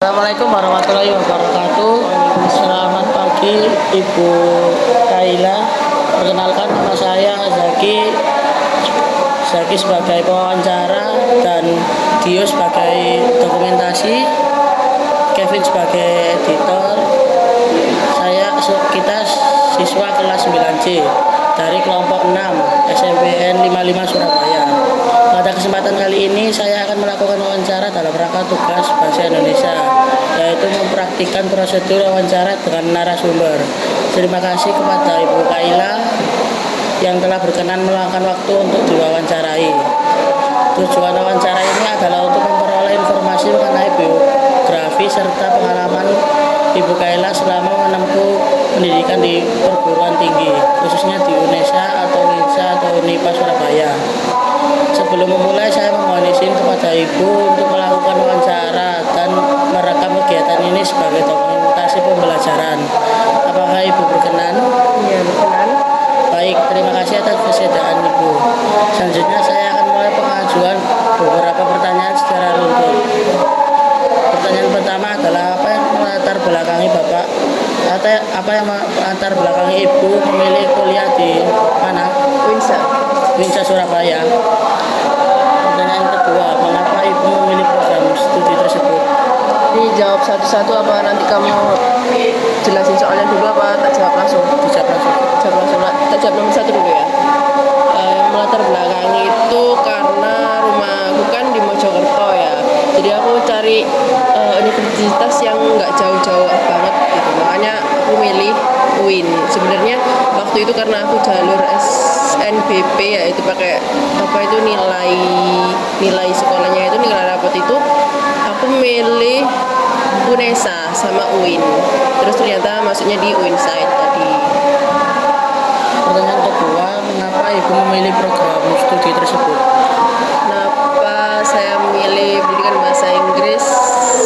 Assalamualaikum warahmatullahi wabarakatuh. Selamat pagi Ibu Kaila. Perkenalkan nama saya Zaki. Zaki sebagai pewawancara dan Dio sebagai dokumentasi, Kevin sebagai editor. Kita siswa kelas 9C dari kelompok 6 SMPN 55 Surabaya. Pada kesempatan kali ini saya akan melakukan wawancara dalam rangka tugas bahasa Indonesia, yaitu mempraktikkan prosedur wawancara dengan narasumber. Terima kasih kepada Ibu Kaila yang telah berkenan meluangkan waktu untuk diwawancarai. Tujuan wawancara ini adalah untuk memperoleh informasi mengenai biografi serta pengalaman Ibu Kaila selama menempuh pendidikan di perguruan tinggi, khususnya di UNESA atau UNISA atau UNIPA Surabaya. Sebelum memulai, saya memohon izin kepada Ibu untuk melakukan wawancara dan merekam kegiatan ini sebagai dokumentasi pembelajaran. Apakah Ibu berkenan? Iya, berkenan. Baik, terima kasih atas kesediaan Ibu. Selanjutnya saya akan mulai pengajuan beberapa pertanyaan secara runtut. Pertanyaan pertama adalah apa yang melatar belakangi Bapak? Apa yang melatar belakangi Ibu memilih kuliah di mana? Winsa Surabaya. Pertanyaan kedua, mengapa Ibu memilih program studi tersebut? Dijawab satu-satu apa nanti kamu jelasin soalnya dulu apa tak jawab langsung? Dijawab langsung. Jawab langsung. Tak jawab nomor satu dulu ya. Yang melatar belakangi itu karena rumahku kan di Mojokerto ya. Jadi aku cari universitas yang nggak jauh-jauh banget gitu. Makanya aku milih UIN. Sebenarnya waktu itu karena aku jalur SNBP ya, itu pakai apa itu nilai sekolahnya itu nilai rapot itu aku milih UNESA sama UIN. Terus ternyata masuknya di UINSIDE tadi. Pertanyaan kedua, mengapa Ibu memilih program studi tersebut? Kenapa saya memilih pendidikan bahasa Inggris?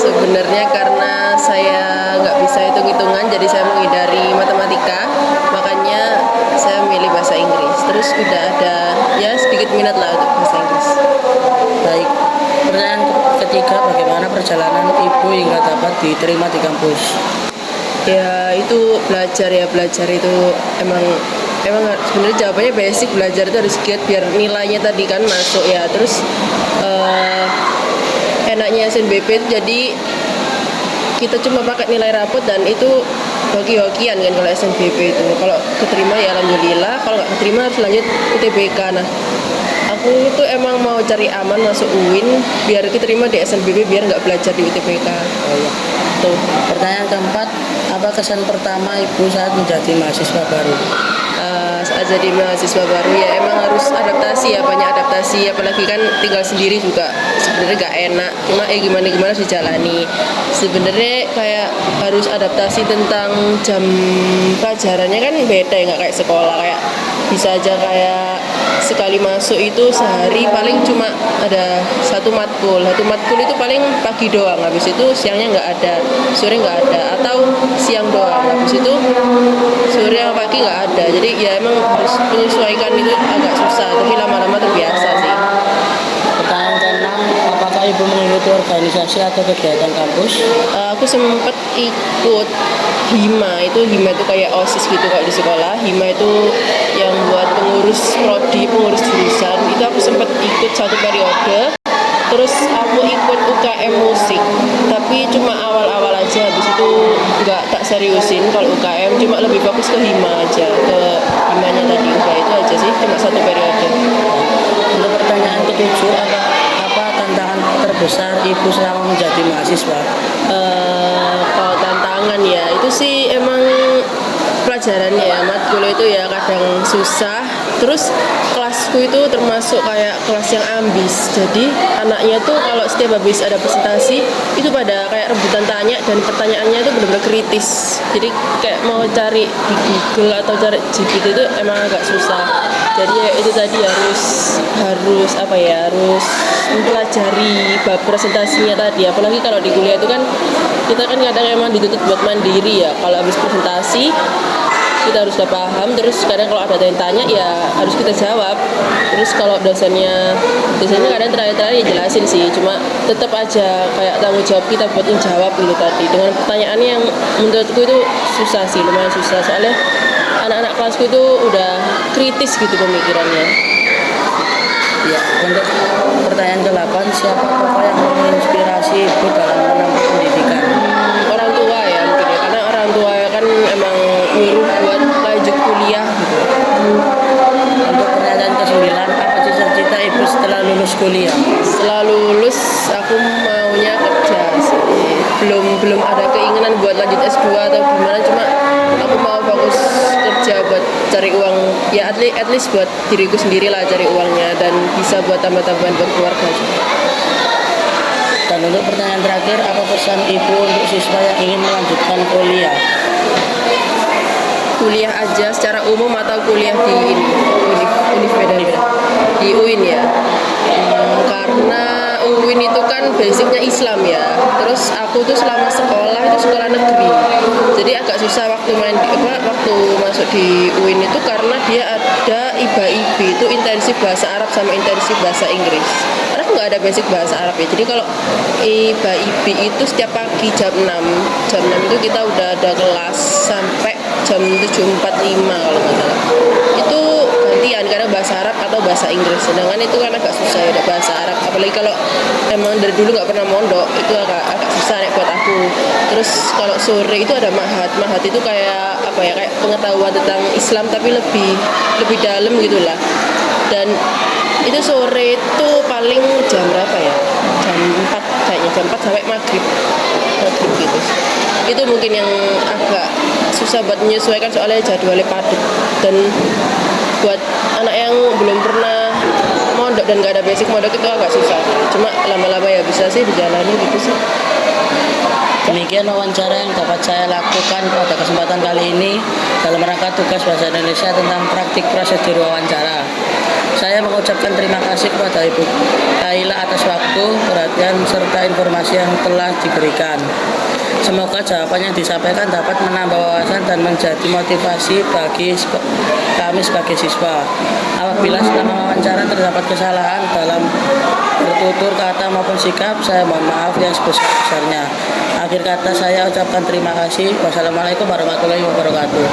Sebenarnya karena saya nggak bisa hitung-hitungan, jadi saya menghindari matematika, makanya saya memilih bahasa Inggris. Terus udah ada ya sedikit minat lah untuk bahasa Inggris. Baik, pertanyaan ketiga, bagaimana perjalanan Ibu hingga dapat diterima di kampus? Ya itu belajar itu emang sebenarnya jawabannya basic. Belajar itu harus giat biar nilainya tadi kan masuk ya. Terus enaknya SNBP itu jadi kita cuma pakai nilai rapot dan itu hoki-hokian kan kalau SNBP itu. Kalau keterima ya alhamdulillah, kalau nggak keterima harus lanjut UTBK. Nah aku itu emang mau cari aman masuk UIN biar keterima di SNBP biar nggak belajar di UTBK. Oh ya. Tuh. Pertanyaan keempat, apa kesan pertama Ibu saat menjadi mahasiswa baru? Saat jadi mahasiswa baru ya emang harus adaptasi ya, banyak adaptasi, apalagi kan tinggal sendiri juga sebenarnya gak enak, cuma gimana harus dijalani. Sebenarnya kayak harus adaptasi tentang jam pelajarannya kan beda ya, nggak kayak sekolah, kayak bisa aja kayak sekali masuk itu sehari paling cuma ada satu matkul itu paling pagi doang, habis itu siangnya nggak ada, sore nggak ada, atau siang doang, habis itu sore sama pagi nggak ada. Jadi ya emang harus menyesuaikan, itu agak susah, tapi lama-lama terbiasa sih. Pertanyaan keenam, apakah Ibu mengikuti organisasi atau kegiatan kampus? Aku sempat ikut HIMA itu kayak OSIS gitu kalau di sekolah. HIMA itu yang buat pengurus prodi, pengurus jurusan, itu aku sempat ikut satu periode. Terus aku ikut UKM musik, tapi cuma awal-awal aja, habis itu nggak tak seriusin. Kalau UKM cuma lebih fokus ke HIMA aja, ke HIMA-nya tadi, udah itu aja sih, cuma satu periode. Untuk pertanyaan ketujuh, apa tantangan terbesar Ibu selama menjadi mahasiswa? Kalau tantangan ya itu sih emang pelajarannya ya, matkul itu ya kadang susah. Terus kelasku itu termasuk kayak kelas yang ambis, jadi anaknya tuh kalau setiap habis ada presentasi itu pada kayak rebutan tanya, dan pertanyaannya itu benar-benar kritis. Jadi kayak mau cari di Google atau cari GPT itu emang agak susah. Jadi ya itu tadi harus mempelajari bab presentasinya tadi. Apalagi kalau di kuliah itu kan kita kan kadang emang dituntut buat mandiri ya. Kalau habis presentasi kita harus udah paham. Terus kadang kalau ada yang tanya ya harus kita jawab. Terus kalau dosennya kadang terakhir-terakhir ya jelasin sih, cuma tetap aja kayak tanggung jawab kita buat menjawab gitu tadi dengan pertanyaan yang menurutku itu susah sih, lumayan susah, soalnya anak-anak kelasku itu udah kritis gitu pemikirannya. Ya, untuk pertanyaan ke-8, siapa tokoh yang menginspirasi Ibu dalam menempuh pendidikan? Orang tua ya mungkin ya, karena orang tua ya kan emang nyuruh buat lanjut kuliah gitu. Untuk pertanyaan ke-9, apa cita-cita Ibu setelah lulus kuliah? Setelah lulus aku maunya kerja sih. Belum ada keinginan buat lanjut S2 atau gimana, cuma aku mau fokus kerja buat cari uang ya, at least buat diriku sendiri lah, cari uangnya dan bisa buat tambah-tambahan buat keluarga juga. Dan untuk pertanyaan terakhir, apa pesan Ibu untuk siswa yang ingin melanjutkan kuliah? Kuliah aja secara umum atau kuliah di ini univ beda-beda di UIN ya. Karena UIN itu kan basicnya Islam ya, terus aku tuh selama sekolah itu sekolah negeri, jadi agak susah waktu waktu masuk di UIN itu, karena dia ada IBA-IB itu intensif bahasa Arab sama intensif bahasa Inggris. Karena aku nggak ada basic bahasa Arab ya, jadi kalau IBA-IB itu setiap pagi jam 6 itu kita udah ada kelas sampai jam 7.45 kalau nggak salah. Itu gantian karena bahasa Arab atau bahasa Inggris, sedangkan itu kan agak susah ya bahasa Arab, apalagi kalau emang dari dulu nggak pernah mondok, itu agak susah nih buat aku. Terus kalau sore itu ada mahat itu kayak apa ya, kayak pengetahuan tentang Islam tapi lebih dalam gitulah. Dan itu sore itu paling jam berapa ya, jam 4 kayaknya, jam 4 sampai maghrib gitu. Itu mungkin yang agak susah buat menyesuaikan, soalnya jadwalnya padat, dan buat anak yang belum pernah mondok dan gak ada basic mondok itu agak susah. Cuma lama-lama ya bisa sih dijalani gitu sih. Demikian wawancara yang dapat saya lakukan pada kesempatan kali ini dalam rangka tugas bahasa Indonesia tentang praktik prosedur wawancara. Saya mengucapkan terima kasih kepada Ibu Kaila atas waktu, perhatian, serta informasi yang telah diberikan. Semoga jawaban yang disampaikan dapat menambah wawasan dan menjadi motivasi bagi kami sebagai siswa. Apabila selama wawancara terdapat kesalahan dalam bertutur kata maupun sikap, saya mohon maaf yang sebesar-besarnya. Akhir kata saya ucapkan terima kasih. Wassalamualaikum warahmatullahi wabarakatuh.